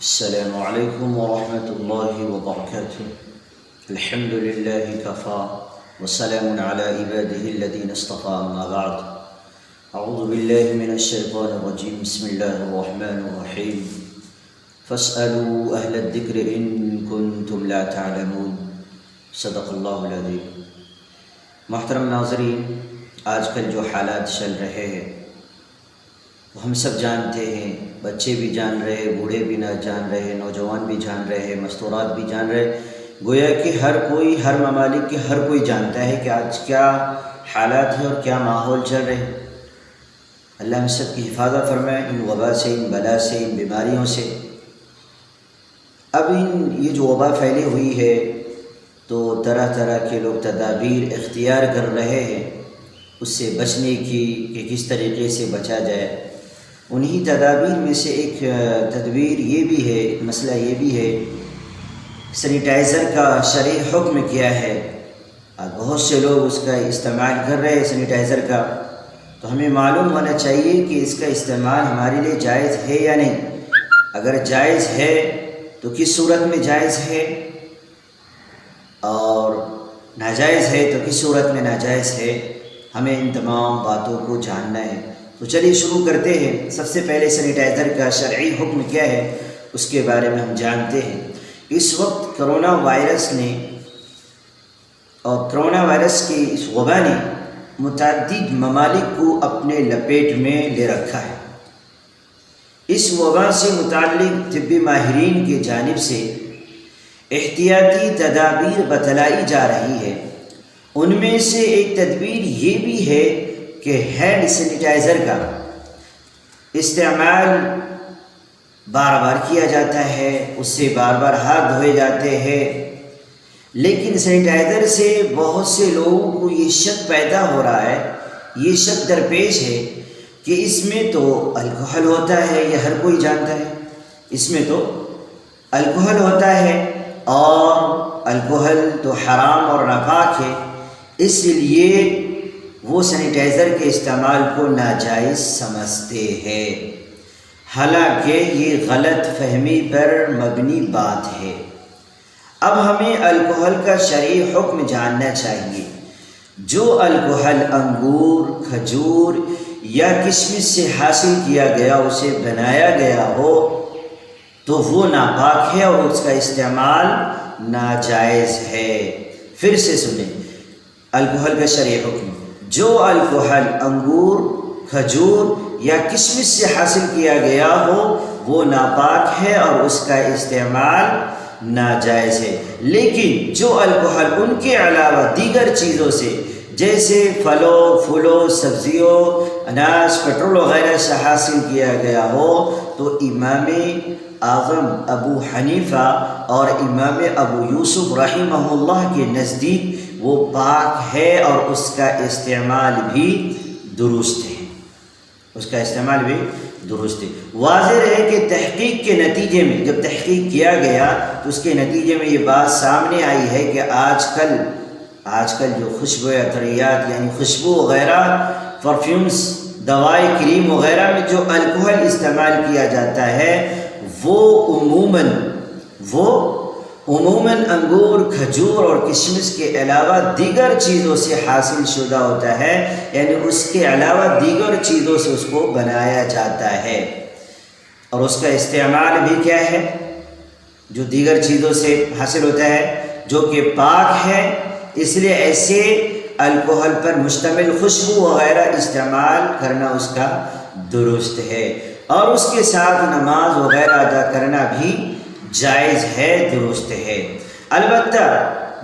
السلام علیکم ورحمۃ اللہ وبرکاتہ۔ الحمد للہ کفا وسلام علی عباده الذین اصطفى، اما بعد اعوذ باللہ من الشیطان الرجیم، بسم اللہ الرحمن الرحیم۔ فاسألوا اہل الذکر ان کنتم لا تعلمون، صدق اللہ العظیم۔ محترم ناظرین، آج کل جو حالات چل رہے ہیں وہ ہم سب جانتے ہیں، بچے بھی جان رہے، بوڑھے بھی نہ جان رہے، نوجوان بھی جان رہے، مستورات بھی جان رہے، گویا کہ ہر کوئی، ہر ممالک کے ہر کوئی جانتا ہے کہ آج کیا حالات ہے اور کیا ماحول چل رہے ہیں۔ اللہ ہم سب کی حفاظت فرمائے ان وبا سے، ان بلا سے، ان بیماریوں سے۔ اب یہ جو وبا پھیلی ہوئی ہے تو طرح طرح کے لوگ تدابیر اختیار کر رہے ہیں اس سے بچنے کی، کہ کس طریقے سے بچا جائے۔ انہی تدابیر میں سے ایک تدبیر یہ بھی ہے، ایک مسئلہ یہ بھی ہے، سینیٹائزر کا شرعی حکم کیا ہے۔ بہت سے لوگ اس کا استعمال کر رہے ہیں سینیٹائزر کا، تو ہمیں معلوم ہونا چاہیے کہ اس کا استعمال ہمارے لیے جائز ہے یا نہیں۔ اگر جائز ہے تو کس صورت میں جائز ہے، اور ناجائز ہے تو کس صورت میں ناجائز ہے، ہمیں ان تمام باتوں کو جاننا ہے۔ تو چلیے شروع کرتے ہیں۔ سب سے پہلے سینیٹائزر کا شرعی حکم کیا ہے اس کے بارے میں ہم جانتے ہیں۔ اس وقت کرونا وائرس نے، اور کرونا وائرس کی اس وبا نے متعدد ممالک کو اپنے لپیٹ میں لے رکھا ہے۔ اس وبا سے متعلق طبی ماہرین کی جانب سے احتیاطی تدابیر بتلائی جا رہی ہے۔ ان میں سے ایک تدبیر یہ بھی ہے کہ ہینڈ سینیٹائزر کا استعمال بار بار کیا جاتا ہے، اس سے بار بار ہاتھ دھوئے جاتے ہیں، لیکن سینیٹائزر سے بہت سے لوگوں کو یہ شک پیدا ہو رہا ہے، یہ شک درپیش ہے کہ اس میں تو الکحل ہوتا ہے، یہ ہر کوئی جانتا ہے، اس میں تو الکحل ہوتا ہے اور الکحل تو حرام اور ناپاک ہے، اس لیے وہ سینیٹائزر کے استعمال کو ناجائز سمجھتے ہیں۔ حالانکہ یہ غلط فہمی پر مبنی بات ہے۔ اب ہمیں الکحل کا شرعی حکم جاننا چاہیے۔ جو الکحل انگور، کھجور یا کشمش سے حاصل کیا گیا، اسے بنایا گیا ہو تو وہ ناپاک ہے اور اس کا استعمال ناجائز ہے۔ پھر سے سنیں الکحل کا شرعی حکم۔ جو الکحل انگور، کھجور یا کشمش سے حاصل کیا گیا ہو وہ ناپاک ہے اور اس کا استعمال ناجائز ہے، لیکن جو الکحل ان کے علاوہ دیگر چیزوں سے، جیسے پھلوں، پھولوں، سبزیوں، اناج، پٹرول وغیرہ سے حاصل کیا گیا ہو تو امام اعظم ابو حنیفہ اور امام ابو یوسف رحمہ اللہ کے نزدیک وہ پاک ہے اور اس کا استعمال بھی درست ہے، اس کا استعمال بھی درست ہے۔ واضح ہے کہ تحقیق کے نتیجے میں، جب تحقیق کیا گیا تو اس کے نتیجے میں یہ بات سامنے آئی ہے کہ آج کل جو خوشبو عطریات یعنی خوشبو وغیرہ، پرفیومز، دوائی، کریم وغیرہ میں جو الکحل استعمال کیا جاتا ہے وہ عموماً انگور، کھجور اور کشمش کے علاوہ دیگر چیزوں سے حاصل شدہ ہوتا ہے، یعنی اس کے علاوہ دیگر چیزوں سے اس کو بنایا جاتا ہے، اور اس کا استعمال بھی کیا ہے، جو دیگر چیزوں سے حاصل ہوتا ہے جو کہ پاک ہے۔ اس لیے ایسے الکحل پر مشتمل خوشبو وغیرہ استعمال کرنا اس کا درست ہے، اور اس کے ساتھ نماز وغیرہ ادا کرنا بھی جائز ہے، درست ہے۔ البتہ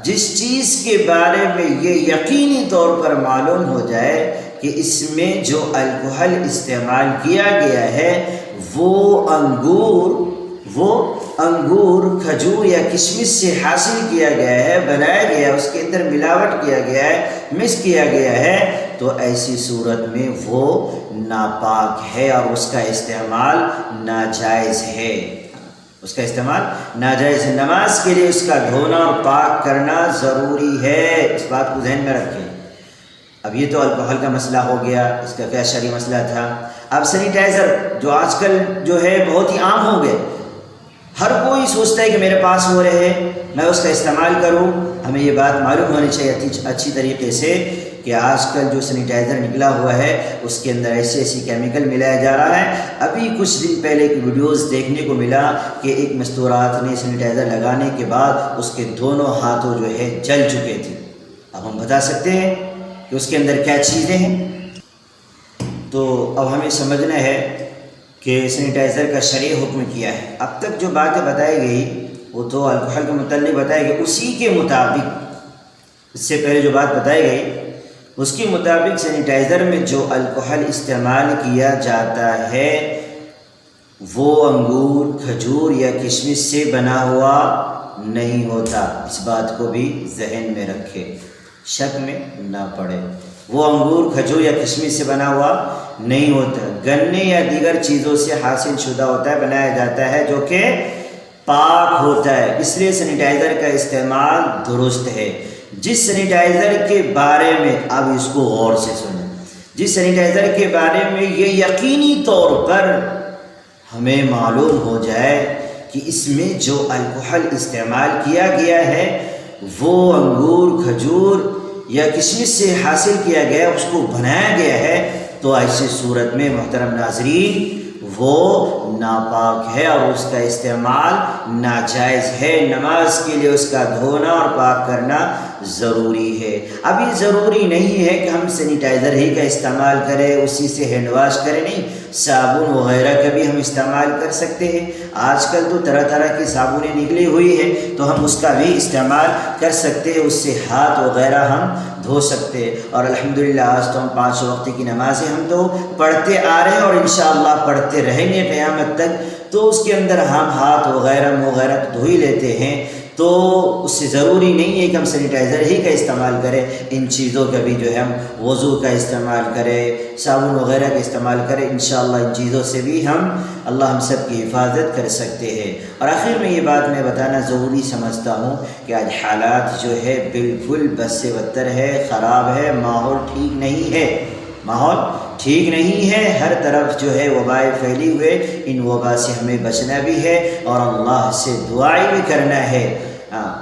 جس چیز کے بارے میں یہ یقینی طور پر معلوم ہو جائے کہ اس میں جو الکحل استعمال کیا گیا ہے وہ انگور، کھجور یا کشمش سے حاصل کیا گیا ہے، بنایا گیا، اس کے اندر ملاوٹ کیا گیا ہے، مکس کیا گیا ہے، تو ایسی صورت میں وہ ناپاک ہے اور اس کا استعمال ناجائز ہے، اس کا استعمال ناجائز ہے۔ نماز کے لیے اس کا دھونا اور پاک کرنا ضروری ہے، اس بات کو ذہن میں رکھیں۔ اب یہ تو الکحل کا مسئلہ ہو گیا، اس کا کیا شرعی مسئلہ تھا۔ اب سینیٹائزر جو آج کل جو ہے بہت ہی عام ہو گئے، ہر کوئی سوچتا ہے کہ میرے پاس ہو رہے میں اس کا استعمال کروں۔ ہمیں یہ بات معلوم ہونی چاہیے اچھی طریقے سے کہ آج کل جو سینیٹائزر نکلا ہوا ہے اس کے اندر ایسی کیمیکل ملایا جا رہا ہے۔ ابھی کچھ دن پہلے کی ویڈیوز دیکھنے کو ملا کہ ایک مستورات نے سینیٹائزر لگانے کے بعد اس کے دونوں ہاتھوں جو ہے جل چکے تھے۔ اب ہم بتا سکتے ہیں کہ اس کے اندر کیا چیزیں ہیں۔ تو اب ہمیں سمجھنا ہے کہ سینیٹائزر کا شرعی حکم کیا ہے۔ اب تک جو باتیں بتائی گئی وہ تو الکحل کے متعلق بتائی گئی، اسی کے مطابق اس سے پہلے جو بات بتائی گئی اس کے مطابق سینیٹائزر میں جو الکحل استعمال کیا جاتا ہے وہ انگور، کھجور یا کشمش سے بنا ہوا نہیں ہوتا۔ اس بات کو بھی ذہن میں رکھے، شک میں نہ پڑے۔ وہ انگور، کھجور یا کشمش سے بنا ہوا نہیں ہوتا، گنے یا دیگر چیزوں سے حاصل شدہ ہوتا ہے، بنایا جاتا ہے جو کہ پاک ہوتا ہے۔ اس لیے سینیٹائزر کا استعمال درست ہے۔ جس سینیٹائزر کے بارے میں اب اس کو غور سے سنیں، جس سینیٹائزر کے بارے میں یہ یقینی طور پر ہمیں معلوم ہو جائے کہ اس میں جو الکحل استعمال کیا گیا ہے وہ انگور، کھجور یا کشمش سے حاصل کیا گیا، اس کو بنایا گیا ہے، تو ایسی صورت میں محترم ناظرین وہ ناپاک ہے اور اس کا استعمال ناجائز ہے۔ نماز کے لیے اس کا دھونا اور پاک کرنا ضروری ہے۔ اب یہ ضروری نہیں ہے کہ ہم سینیٹائزر ہی کا استعمال کریں، اسی سے ہینڈ واش کریں، نہیں، صابن وغیرہ کا بھی ہم استعمال کر سکتے ہیں۔ آج کل تو طرح طرح کی صابنیں نکلی ہوئی ہیں تو ہم اس کا بھی استعمال کر سکتے ہیں، اس سے ہاتھ وغیرہ ہم دھو سکتے ہیں۔ اور الحمدللہ آج تو ہم 5 وقت کی نمازیں ہم تو پڑھتے آ رہے ہیں اور انشاءاللہ پڑھتے رہیں گے قیامت تک، تو اس کے اندر ہم ہاتھ وغیرہ منہ وغیرہ تو دھو ہی لیتے ہیں، تو اس سے ضروری نہیں ہے کہ ہم سینیٹائزر ہی کا استعمال کریں۔ ان چیزوں کا بھی جو ہے ہم وضو کا استعمال کریں، صابن وغیرہ کا استعمال کریں، انشاءاللہ ان چیزوں سے بھی اللہ ہم سب کی حفاظت کر سکتے ہیں۔ اور آخر میں یہ بات میں بتانا ضروری سمجھتا ہوں کہ آج حالات جو ہے بالکل بد سے بدتر ہے، خراب ہے، ماحول ٹھیک نہیں ہے، ماحول ٹھیک نہیں ہے، ہر طرف جو ہے وبائیں پھیلی ہوئے، ان وبا سے ہمیں بچنا بھی ہے اور اللہ سے دعائیں بھی کرنا ہے۔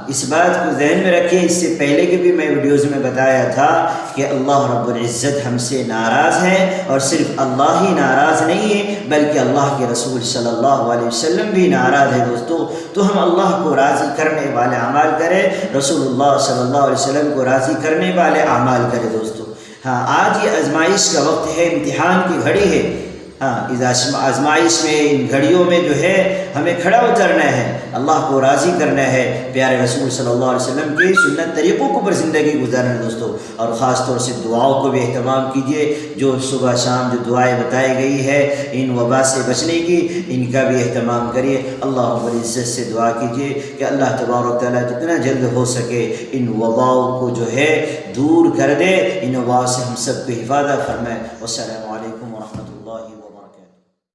اس بات کو ذہن میں رکھیں، اس سے پہلے کے بھی میں ویڈیوز میں بتایا تھا کہ اللہ رب العزت ہم سے ناراض ہے، اور صرف اللہ ہی ناراض نہیں ہے بلکہ اللہ کے رسول صلی اللہ علیہ وسلم بھی ناراض ہے دوستو۔ تو ہم اللہ کو راضی کرنے والے اعمال کریں، رسول اللہ صلی اللہ علیہ وسلم کو راضی کرنے والے اعمال کریں دوستو۔ آج یہ آزمائش کا وقت ہے، امتحان کی گھڑی ہے۔ اس آزمائش میں، ان گھڑیوں میں جو ہے ہمیں کھڑا اترنا ہے، اللہ کو راضی کرنا ہے، پیارے رسول صلی اللہ علیہ وسلم کے سنت طریقوں کو پر زندگی گزارنا ہے دوستو۔ اور خاص طور سے دعاؤں کو بھی اہتمام کیجیے، جو صبح شام جو دعائیں بتائی گئی ہے ان وبا سے بچنے کی، ان کا بھی اہتمام کریے۔ اللہ رب العزت سے دعا کیجیے کہ اللہ تبارک و تعالیٰ جتنا جلد ہو سکے ان وباؤں کو جو ہے دور کر دے، ان وباؤں سے ہم سب کو حفاظت فرمائے۔ والسلام